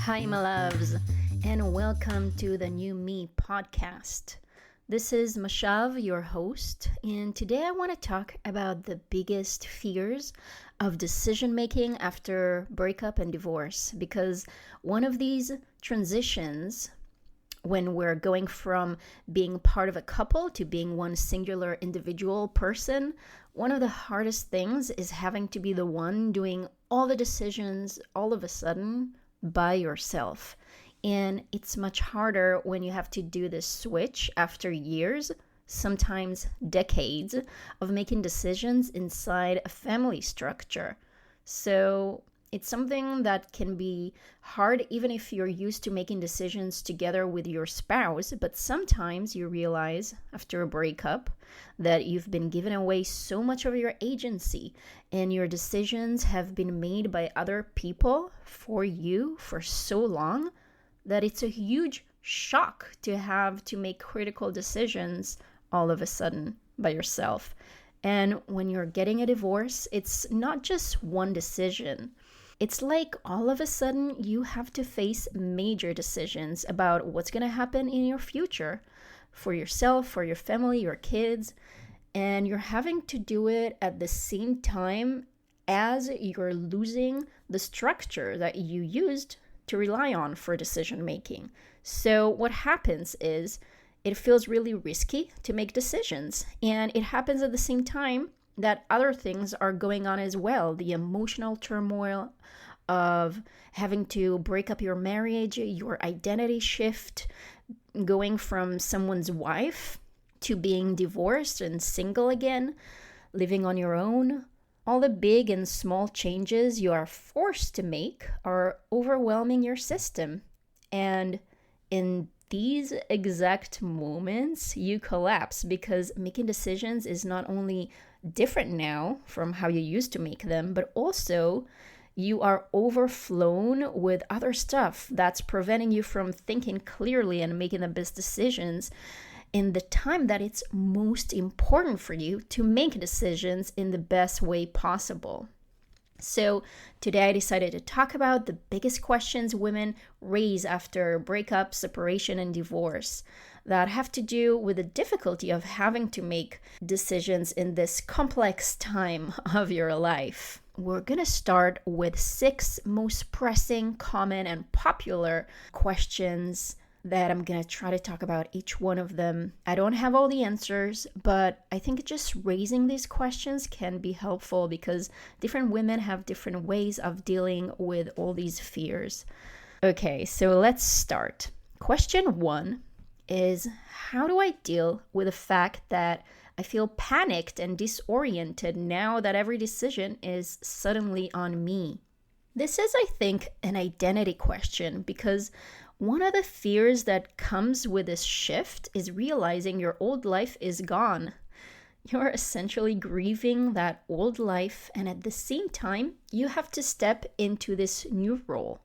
Hi, my loves, and welcome to the New Me podcast. This is Mashav, your host, and today I want to talk about the biggest fears of decision making after breakup and divorce, because one of these transitions when we're going from being part of a couple to being one singular individual person, one of the hardest things is having to be the one doing all the decisions all of a sudden by yourself. And it's much harder when you have to do this switch after years, sometimes decades, of making decisions inside a family structure. So it's something that can be hard even if you're used to making decisions together with your spouse, but sometimes you realize after a breakup that you've been given away so much of your agency and your decisions have been made by other people for you for so long that it's a huge shock to have to make critical decisions all of a sudden by yourself. And when you're getting a divorce, it's not just one decision. It's like all of a sudden you have to face major decisions about what's going to happen in your future for yourself, for your family, your kids, and you're having to do it at the same time as you're losing the structure that you used to rely on for decision making. So what happens is it feels really risky to make decisions, and it happens at the same time that other things are going on as well. The emotional turmoil of having to break up your marriage, your identity shift, going from someone's wife to being divorced and single again, living on your own. All the big and small changes you are forced to make are overwhelming your system. And in these exact moments, you collapse because making decisions is not only different now from how you used to make them, but also you are overflown with other stuff that's preventing you from thinking clearly and making the best decisions in the time that it's most important for you to make decisions in the best way possible. So today I decided to talk about the biggest questions women raise after breakup, separation, and divorce that have to do with the difficulty of having to make decisions in this complex time of your life. We're going to start with 6 most pressing, common, and popular questions that I'm going to try to talk about each one of them. I don't have all the answers, but I think just raising these questions can be helpful because different women have different ways of dealing with all these fears. Okay, so let's start. Question 1 is, how do I deal with the fact that I feel panicked and disoriented now that every decision is suddenly on me? This is, I think, an identity question because one of the fears that comes with this shift is realizing your old life is gone. You're essentially grieving that old life, and at the same time, you have to step into this new role.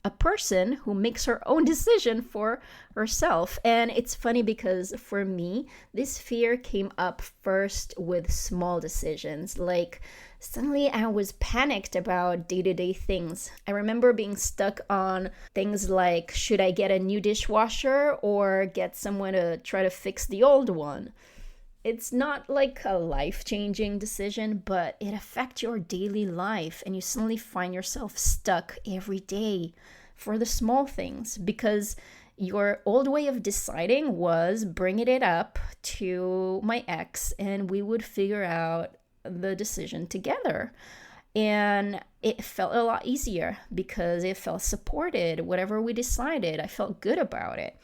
A person who makes her own decision for herself. And it's funny because for me, this fear came up first with small decisions. Like suddenly I was panicked about day-to-day things. I remember being stuck on things like, should I get a new dishwasher or get someone to try to fix the old one? It's not like a life-changing decision, but it affects your daily life and you suddenly find yourself stuck every day for the small things because your old way of deciding was bringing it up to my ex and we would figure out the decision together. And it felt a lot easier because it felt supported. Whatever we decided, I felt good about it.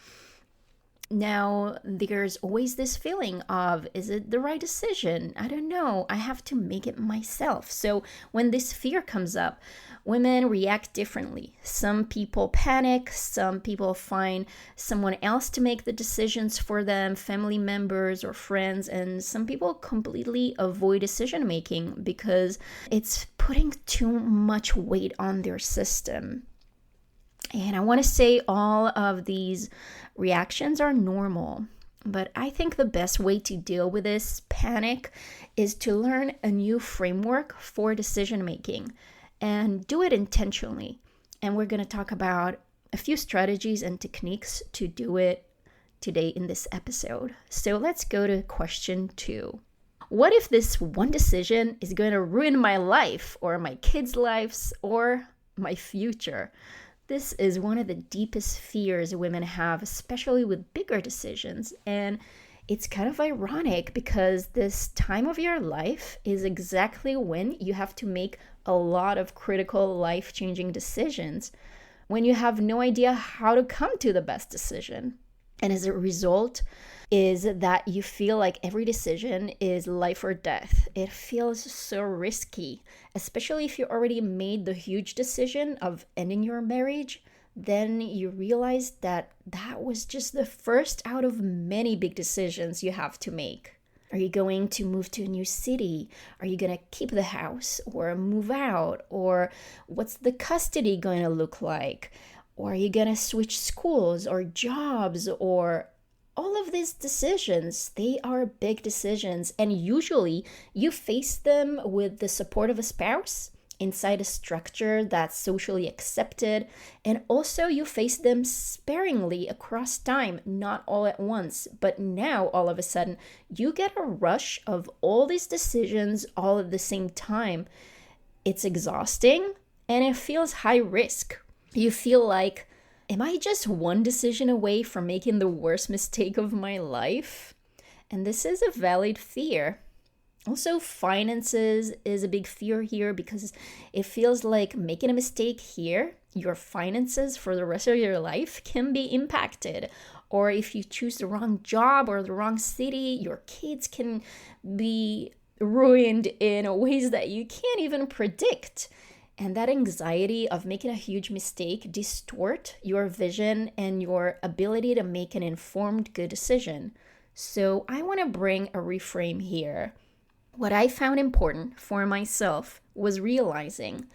Now, there's always this feeling of, is it the right decision? I don't know. I have to make it myself. So when this fear comes up, women react differently. Some people panic. Some people find someone else to make the decisions for them, family members or friends. And some people completely avoid decision making because it's putting too much weight on their system. And I want to say all of these reactions are normal, but I think the best way to deal with this panic is to learn a new framework for decision making and do it intentionally. And we're going to talk about a few strategies and techniques to do it today in this episode. So let's go to question 2. What if this one decision is going to ruin my life or my kids' lives or my future? This is one of the deepest fears women have, especially with bigger decisions. And it's kind of ironic because this time of your life is exactly when you have to make a lot of critical life-changing decisions, when you have no idea how to come to the best decision. And as a result is that you feel like every decision is life or death. It feels so risky, especially if you already made the huge decision of ending your marriage. Then you realize that was just the first out of many big decisions you have to make. Are you going to move to a new city? Are you going to keep the house or move out? Or what's the custody going to look like? Or are you going to switch schools or jobs? Or all of these decisions, they are big decisions. And usually you face them with the support of a spouse inside a structure that's socially accepted. And also you face them sparingly across time, not all at once. But now all of a sudden you get a rush of all these decisions all at the same time. It's exhausting and it feels high risk. You feel like, am I just one decision away from making the worst mistake of my life? And this is a valid fear. Also, finances is a big fear here because it feels like making a mistake here, your finances for the rest of your life can be impacted. Or if you choose the wrong job or the wrong city, your kids can be ruined in ways that you can't even predict. And that anxiety of making a huge mistake distort your vision and your ability to make an informed, good decision. So I want to bring a reframe here. What I found important for myself was realizing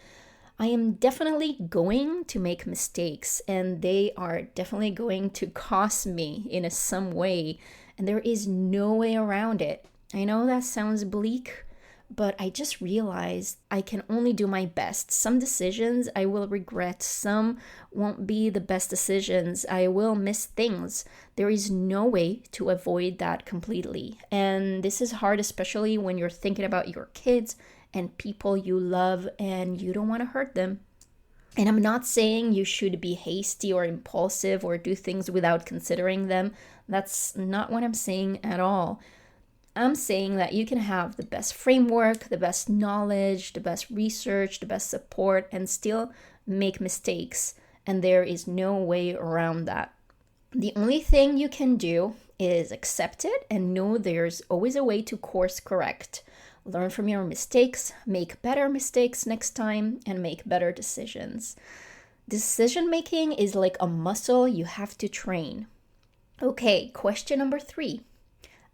I am definitely going to make mistakes and they are definitely going to cost me in some way. And there is no way around it. I know that sounds bleak, but I just realized I can only do my best. Some decisions I will regret. Some won't be the best decisions. I will miss things. There is no way to avoid that completely. And this is hard, especially when you're thinking about your kids and people you love and you don't want to hurt them. And I'm not saying you should be hasty or impulsive or do things without considering them. That's not what I'm saying at all. I'm saying that you can have the best framework, the best knowledge, the best research, the best support, and still make mistakes. And there is no way around that. The only thing you can do is accept it and know there's always a way to course correct. Learn from your mistakes, make better mistakes next time, and make better decisions. Decision making is like a muscle you have to train. Okay, question number 3.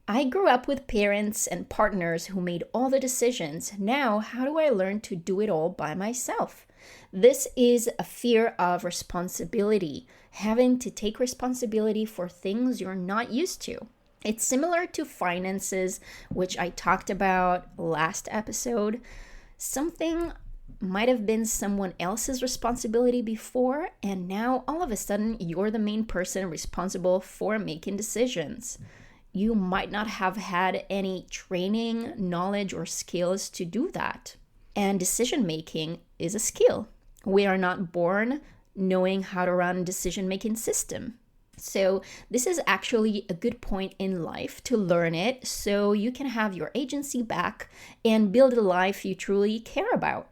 I grew up with parents and partners who made all the decisions. Now, how do I learn to do it all by myself? This is a fear of responsibility, having to take responsibility for things you're not used to. It's similar to finances, which I talked about last episode. Something might have been someone else's responsibility before, and now all of a sudden you're the main person responsible for making decisions. You might not have had any training, knowledge, or skills to do that. And decision making is a skill. We are not born knowing how to run a decision-making system. So this is actually a good point in life to learn it so you can have your agency back and build a life you truly care about.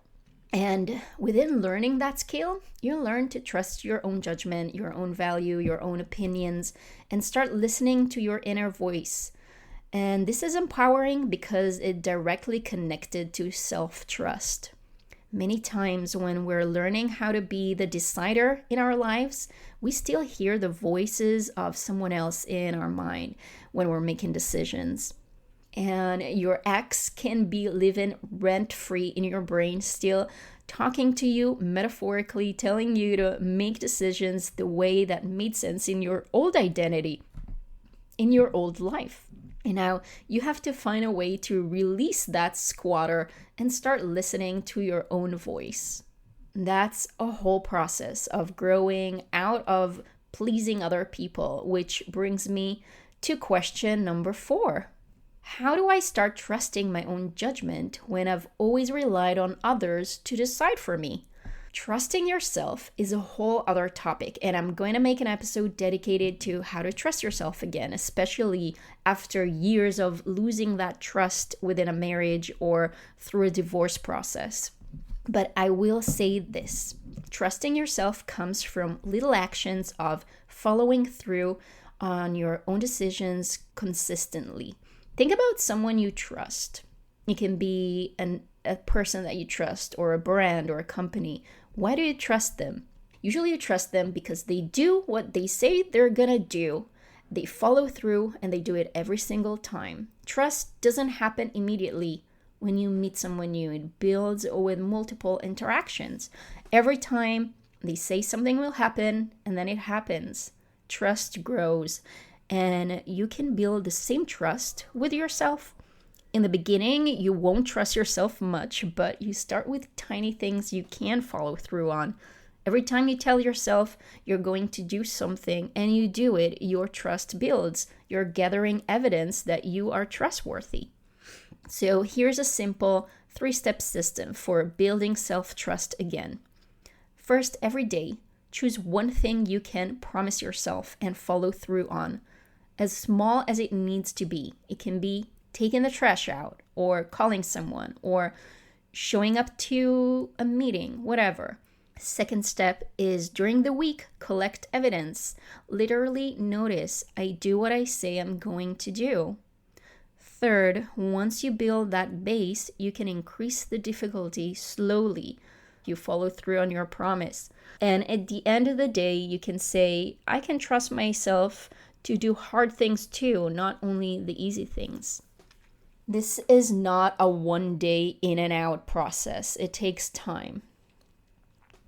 And within learning that skill, you learn to trust your own judgment, your own value, your own opinions, and start listening to your inner voice. And this is empowering because it directly connected to self-trust. Many times when we're learning how to be the decider in our lives, we still hear the voices of someone else in our mind when we're making decisions. And your ex can be living rent-free in your brain, still talking to you metaphorically, telling you to make decisions the way that made sense in your old identity, in your old life. And now you have to find a way to release that squatter and start listening to your own voice. That's a whole process of growing out of pleasing other people, which brings me to question number 4. How do I start trusting my own judgment when I've always relied on others to decide for me? Trusting yourself is a whole other topic, and I'm going to make an episode dedicated to how to trust yourself again, especially after years of losing that trust within a marriage or through a divorce process. But I will say this: trusting yourself comes from little actions of following through on your own decisions consistently. Think about someone you trust. It can be a person that you trust, or a brand, or a company. Why do you trust them? Usually you trust them because they do what they say they're gonna do. They follow through and they do it every single time. Trust doesn't happen immediately when you meet someone new. It builds with multiple interactions. Every time they say something will happen, and then it happens. Trust grows, and you can build the same trust with yourself. In the beginning, you won't trust yourself much, but you start with tiny things you can follow through on. Every time you tell yourself you're going to do something and you do it, your trust builds. You're gathering evidence that you are trustworthy. So here's a simple 3-step system for building self-trust again. First, every day, choose one thing you can promise yourself and follow through on, as small as it needs to be. It can be taking the trash out, or calling someone, or showing up to a meeting, whatever. Second step is, during the week, collect evidence. Literally notice, I do what I say I'm going to do. Third, once you build that base, you can increase the difficulty slowly. You follow through on your promise. And at the end of the day, you can say, I can trust myself to do hard things too, not only the easy things. This is not a one-day in and out process. It takes time.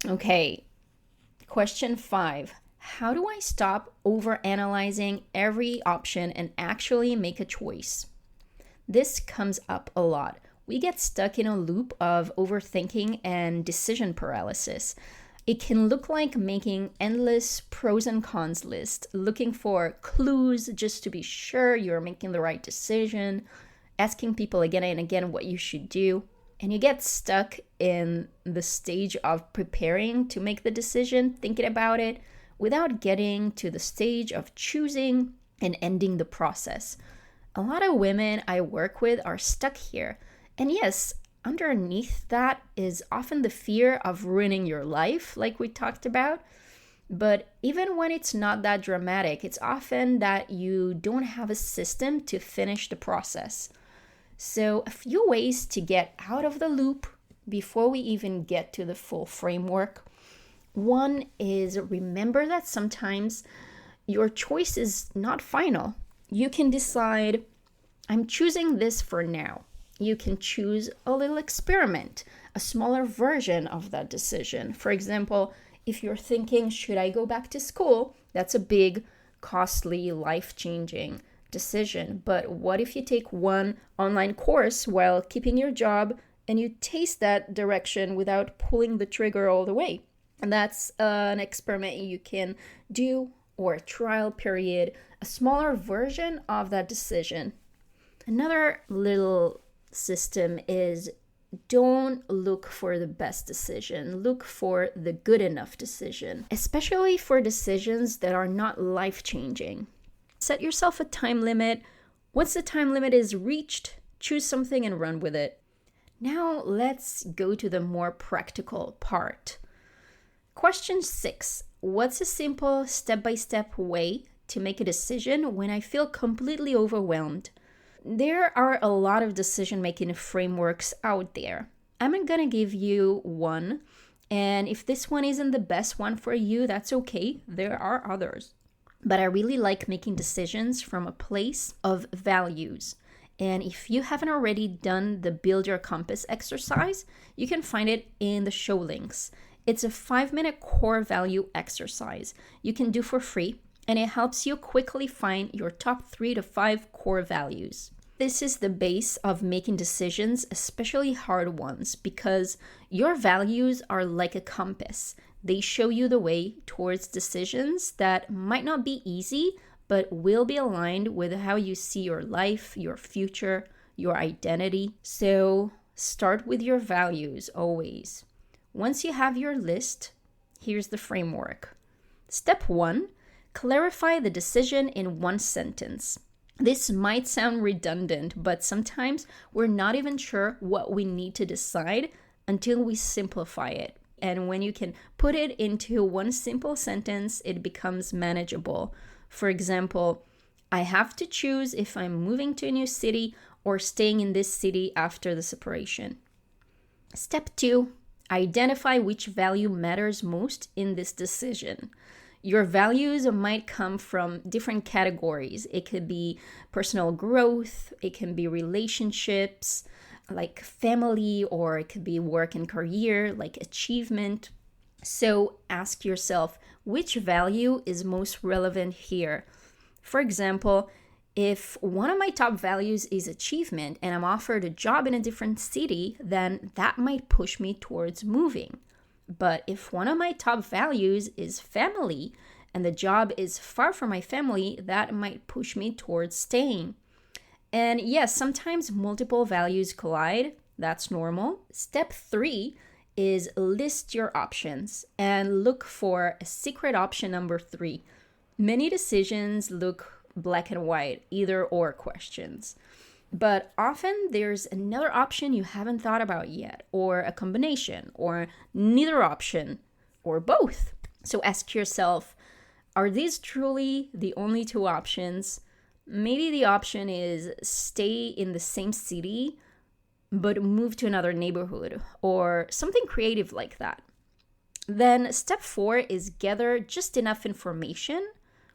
Okay, question 5. How do I stop overanalyzing every option and actually make a choice? This comes up a lot. We get stuck in a loop of overthinking and decision paralysis. It can look like making endless pros and cons lists, looking for clues just to be sure you're making the right decision, asking people again and again what you should do, and you get stuck in the stage of preparing to make the decision, thinking about it, without getting to the stage of choosing and ending the process. A lot of women I work with are stuck here. And yes, underneath that is often the fear of ruining your life, like we talked about. But even when it's not that dramatic, it's often that you don't have a system to finish the process. So a few ways to get out of the loop before we even get to the full framework. One is, remember that sometimes your choice is not final. You can decide, I'm choosing this for now. You can choose a little experiment, a smaller version of that decision. For example, if you're thinking, should I go back to school? That's a big, costly, life-changing decision. But what if you take one online course while keeping your job and you taste that direction without pulling the trigger all the way? And that's an experiment you can do, or a trial period, a smaller version of that decision. Another little system is, don't look for the best decision. Look for the good enough decision, especially for decisions that are not life-changing. Set yourself a time limit. Once the time limit is reached, choose something and run with it. Now let's go to the more practical part. Question 6. What's a simple step-by-step way to make a decision when I feel completely overwhelmed? There are a lot of decision-making frameworks out there. I'm going to give you one, and if this one isn't the best one for you, that's okay. There are others. But I really like making decisions from a place of values. And if you haven't already done the Build Your Compass exercise, you can find it in the show links. It's a 5-minute core value exercise you can do for free, and it helps you quickly find your top 3 to 5 core values. This is the base of making decisions, especially hard ones, because your values are like a compass. They show you the way towards decisions that might not be easy, but will be aligned with how you see your life, your future, your identity. So start with your values always. Once you have your list, here's the framework. Step 1, clarify the decision in one sentence. This might sound redundant, but sometimes we're not even sure what we need to decide until we simplify it. And when you can put it into one simple sentence, it becomes manageable. For example, I have to choose if I'm moving to a new city or staying in this city after the separation. Step 2, identify which value matters most in this decision. Your values might come from different categories. It could be personal growth, it can be relationships, like family, or it could be work and career, like achievement. So ask yourself, which value is most relevant here? For example, if one of my top values is achievement and I'm offered a job in a different city, then that might push me towards moving. But if one of my top values is family and the job is far from my family, that might push me towards staying. And yes, sometimes multiple values collide. That's normal. Step 3 is list your options and look for a secret option number 3. Many decisions look black and white, either or questions. But often there's another option you haven't thought about yet, or a combination, or neither option, or both. So ask yourself, are these truly the only 2 options? Maybe the option is stay in the same city, but move to another neighborhood, or something creative like that. Then step 4 is gather just enough information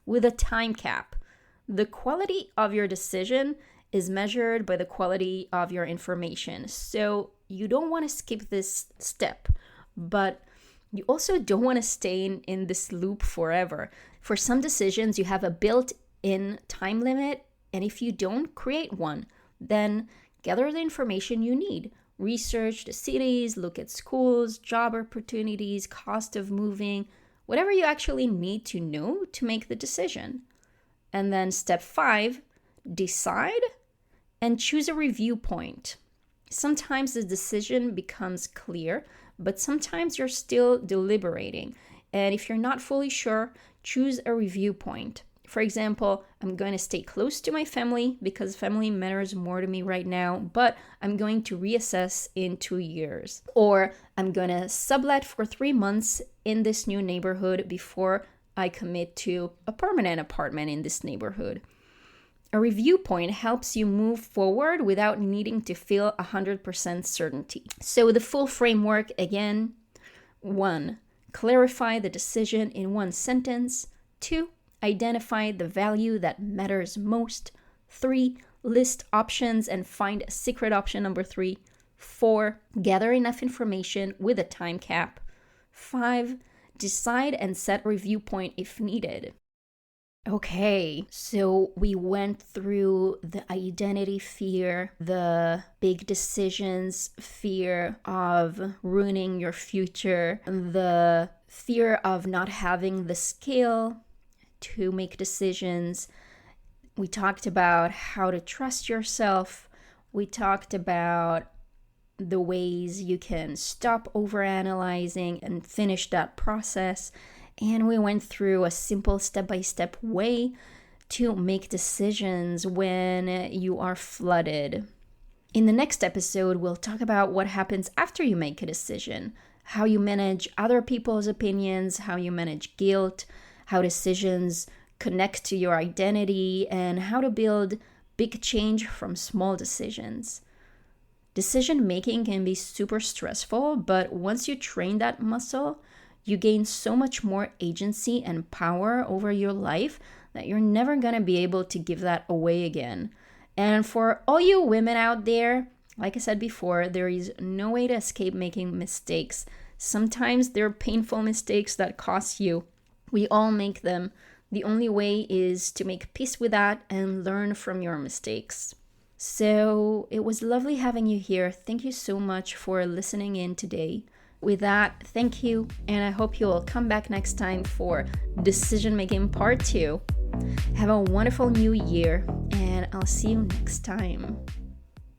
with a time cap. The quality of your decision is measured by the quality of your information. So you don't want to skip this step, but you also don't want to stay in this loop forever. For some decisions, you have a built-in time limit, and if you don't create one, then gather the information you need. Research the cities, look at schools, job opportunities, cost of moving, whatever you actually need to know to make the decision. And then step 5, decide and choose a review point. Sometimes the decision becomes clear, but sometimes you're still deliberating. And if you're not fully sure, choose a review point. For example, I'm going to stay close to my family because family matters more to me right now, but I'm going to reassess in 2 years. Or I'm going to sublet for 3 months in this new neighborhood before I commit to a permanent apartment in this neighborhood. A review point helps you move forward without needing to feel 100% certainty. So the full framework again: 1, clarify the decision in one sentence. 2, identify the value that matters most. 3, list options and find a secret option number 3. 4, gather enough information with a time cap. 5, decide and set review point if needed. Okay, so we went through the identity fear, the big decisions fear of ruining your future, the fear of not having the skill to make decisions. We talked about how to trust yourself. We talked about the ways you can stop overanalyzing and finish that process. And we went through a simple step-by-step way to make decisions when you are flooded. In the next episode, we'll talk about what happens after you make a decision, how you manage other people's opinions, how you manage guilt, how decisions connect to your identity, and how to build big change from small decisions. Decision making can be super stressful, but once you train that muscle, you gain so much more agency and power over your life that you're never going to be able to give that away again. And for all you women out there, like I said before, there is no way to escape making mistakes. Sometimes they're painful mistakes that cost you. We all make them. The only way is to make peace with that and learn from your mistakes. So it was lovely having you here. Thank you so much for listening in today. With that, thank you, and I hope you will come back next time for Decision Making Part 2. Have a wonderful new year, and I'll see you next time.